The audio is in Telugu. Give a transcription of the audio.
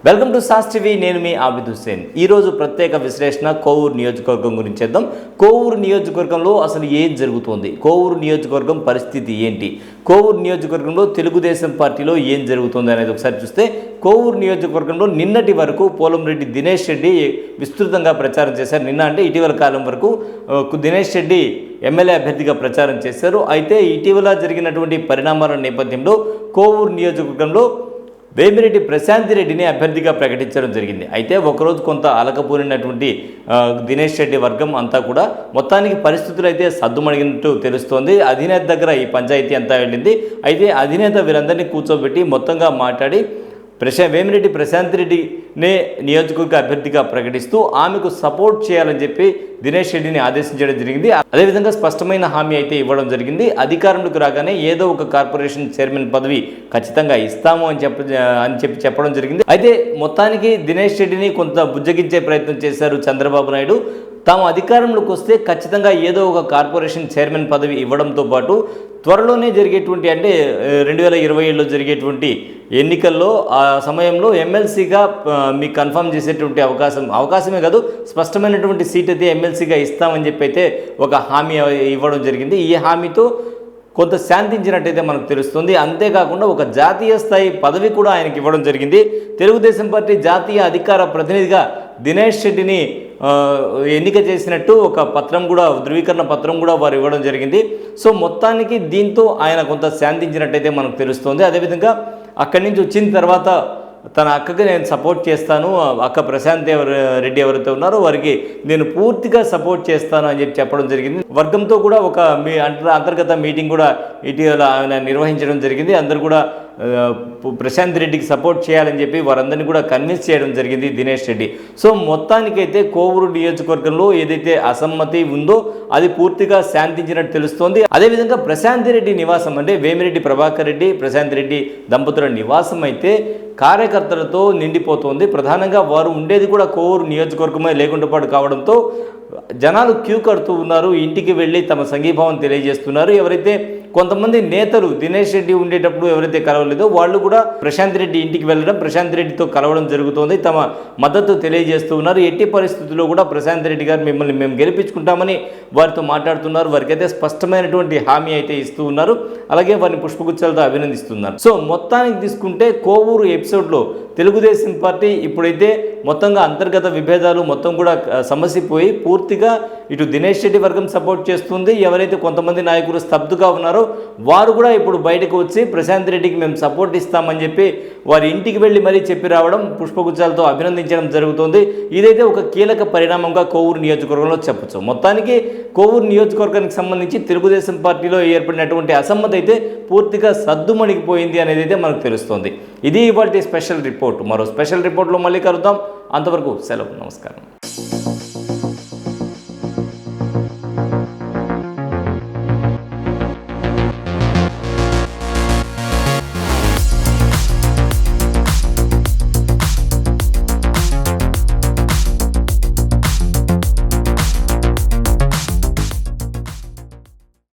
Welcome to sauce TV. నేను మీ ఆబిద్ హుస్సేన్. ఈరోజు ప్రత్యేక విశ్లేషణ కోవూరు నియోజకవర్గం గురించి చేద్దాం. కోవూరు నియోజకవర్గంలో అసలు ఏం జరుగుతోంది, కోవూరు నియోజకవర్గం పరిస్థితి ఏంటి, కోవూరు నియోజకవర్గంలో తెలుగుదేశం పార్టీలో ఏం జరుగుతుంది అనేది ఒకసారి చూస్తే, కోవూరు నియోజకవర్గంలో నిన్నటి వరకు పోలంరెడ్డి దినేష్ రెడ్డి విస్తృతంగా ప్రచారం చేశారు. నిన్న అంటే ఇటీవల కాలం వరకు దినేష్ రెడ్డి ఎమ్మెల్యే అభ్యర్థిగా ప్రచారం చేశారు. అయితే ఇటీవల జరిగినటువంటి పరిణామాల నేపథ్యంలో కోవూరు నియోజకవర్గంలో వేమిరెడ్డి ప్రశాంతి రెడ్డిని అభ్యర్థిగా ప్రకటించడం జరిగింది. అయితే ఒకరోజు కొంత అలకపోలినటువంటి దినేష్ రెడ్డి వర్గం అంతా కూడా మొత్తానికి పరిస్థితులు అయితే సద్దుమణిగినట్టు తెలుస్తోంది. అధినేత దగ్గర ఈ పంచాయతీ అంతా వెళ్ళింది. అయితే అధినేత వీరందరినీ కూర్చోబెట్టి మొత్తంగా మాట్లాడి వేమిరెడ్డి ప్రశాంతి రెడ్డినే నియోజకవర్గ అభ్యర్థిగా ప్రకటిస్తూ ఆమెకు సపోర్ట్ చేయాలని చెప్పి దినేష్ రెడ్డిని ఆదేశించడం జరిగింది. అదేవిధంగా స్పష్టమైన హామీ అయితే ఇవ్వడం జరిగింది. అధికారంలోకి రాగానే ఏదో ఒక కార్పొరేషన్ చైర్మన్ పదవి ఖచ్చితంగా ఇస్తాము అని చెప్పి చెప్పడం జరిగింది. అయితే మొత్తానికి దినేష్ రెడ్డిని కొంత బుజ్జగించే ప్రయత్నం చేశారు చంద్రబాబు నాయుడు. తాము అధికారంలోకి వస్తే ఖచ్చితంగా ఏదో ఒక కార్పొరేషన్ చైర్మన్ పదవి ఇవ్వడంతో పాటు త్వరలోనే జరిగేటువంటి అంటే 2027లో జరిగేటువంటి ఎన్నికల్లో ఆ సమయంలో ఎమ్మెల్సీగా మీకు కన్ఫర్మ్ చేసేటువంటి అవకాశమే కాదు, స్పష్టమైనటువంటి సీట్ అయితే ఎమ్మెల్సీగా ఇస్తామని చెప్పి అయితే ఒక హామీ ఇవ్వడం జరిగింది. ఈ హామీతో కొంత శాంతించినట్టయితే మనకు తెలుస్తుంది. అంతేకాకుండా ఒక జాతీయ స్థాయి పదవి కూడా ఆయనకి ఇవ్వడం జరిగింది. తెలుగుదేశం పార్టీ జాతీయ అధికార ప్రతినిధిగా దినేష్ రెడ్డిని ఎన్నిక చేసినట్టు ఒక పత్రం కూడా, ధృవీకరణ పత్రం కూడా వారు ఇవ్వడం జరిగింది. సో మొత్తానికి దీంతో ఆయన కొంత శాంతించినట్టయితే మనకు తెలుస్తుంది. అదేవిధంగా అక్కడి నుంచి వచ్చిన తర్వాత తన అక్కకి నేను సపోర్ట్ చేస్తాను, అక్క ప్రశాంత్ రెడ్డి ఎవరైతే ఉన్నారో వారికి నేను పూర్తిగా సపోర్ట్ చేస్తాను అని చెప్పడం జరిగింది. వర్గంతో కూడా ఒక అంతర్గత మీటింగ్ కూడా ఇటీవల ఆయన నిర్వహించడం జరిగింది. అందరూ కూడా ప్రశాంత్ రెడ్డికి సపోర్ట్ చేయాలని చెప్పి వారందరినీ కూడా కన్విన్స్ చేయడం జరిగింది దినేష్ రెడ్డి. సో మొత్తానికైతే కోవూరు నియోజకవర్గంలో ఏదైతే అసమ్మతి ఉందో అది పూర్తిగా శాంతించినట్టు తెలుస్తోంది. అదేవిధంగా ప్రశాంత్ రెడ్డి నివాసం అంటే వేమిరెడ్డి ప్రభాకర్ రెడ్డి ప్రశాంత్ రెడ్డి దంపతుల నివాసం అయితే కార్యకర్తలతో నిండిపోతుంది. ప్రధానంగా వారు ఉండేది కూడా కోవూరు నియోజకవర్గమే లేకుండా పాటు కావడంతో జనాలు క్యూ కడుతూ ఉన్నారు. ఇంటికి వెళ్ళి తమ సంఘీభావం తెలియజేస్తున్నారు. ఎవరైతే కొంతమంది నేతలు దినేష్ రెడ్డి ఉండేటప్పుడు ఎవరైతే కలవలేదో వాళ్ళు కూడా ప్రశాంత్ రెడ్డి ఇంటికి వెళ్ళడం, ప్రశాంత్ రెడ్డితో కలవడం జరుగుతోంది. తమ మద్దతు తెలియజేస్తూ ఉన్నారు. ఎట్టి పరిస్థితుల్లో కూడా ప్రశాంత్ రెడ్డి గారు మిమ్మల్ని మేము గెలిపించుకుంటామని వారితో మాట్లాడుతున్నారు. వారికైతే స్పష్టమైనటువంటి హామీ అయితే ఇస్తూ ఉన్నారు. అలాగే వారిని పుష్పగుచ్చాలతో అభినందిస్తున్నారు. సో మొత్తానికి తీసుకుంటే కోవూరు ఎపిసోడ్లో తెలుగుదేశం పార్టీ ఇప్పుడైతే మొత్తంగా అంతర్గత విభేదాలు మొత్తం కూడా సమసిపోయి పూర్తిగా ఇటు దినేష్ రెడ్డి వర్గం సపోర్ట్ చేస్తుంది. ఎవరైతే కొంతమంది నాయకులు స్తబ్దుగా ఉన్నారో వారు కూడా ఇప్పుడు బయటకు వచ్చి ప్రశాంత్ రెడ్డికి మేము సపోర్ట్ ఇస్తామని చెప్పి వారి ఇంటికి వెళ్ళి మరీ చెప్పి రావడం, పుష్పగుచ్చాలతో అభినందించడం జరుగుతుంది. ఇదైతే ఒక కీలక పరిణామంగా కోవూరు నియోజకవర్గంలో చెప్పచ్చు. మొత్తానికి కోవూరు నియోజకవర్గానికి సంబంధించి తెలుగుదేశం పార్టీలో ఏర్పడినటువంటి అసమ్మతి అయితే పూర్తిగా సద్దుమణిగిపోయింది అనేది అయితే మనకు తెలుస్తుంది. ఇది ఇవాళ స్పెషల్ రిపోర్ట్. మరో స్పెషల్ రిపోర్ట్లో మళ్ళీ కలుద్దాం. అంతవరకు సెలవు. నమస్కారం.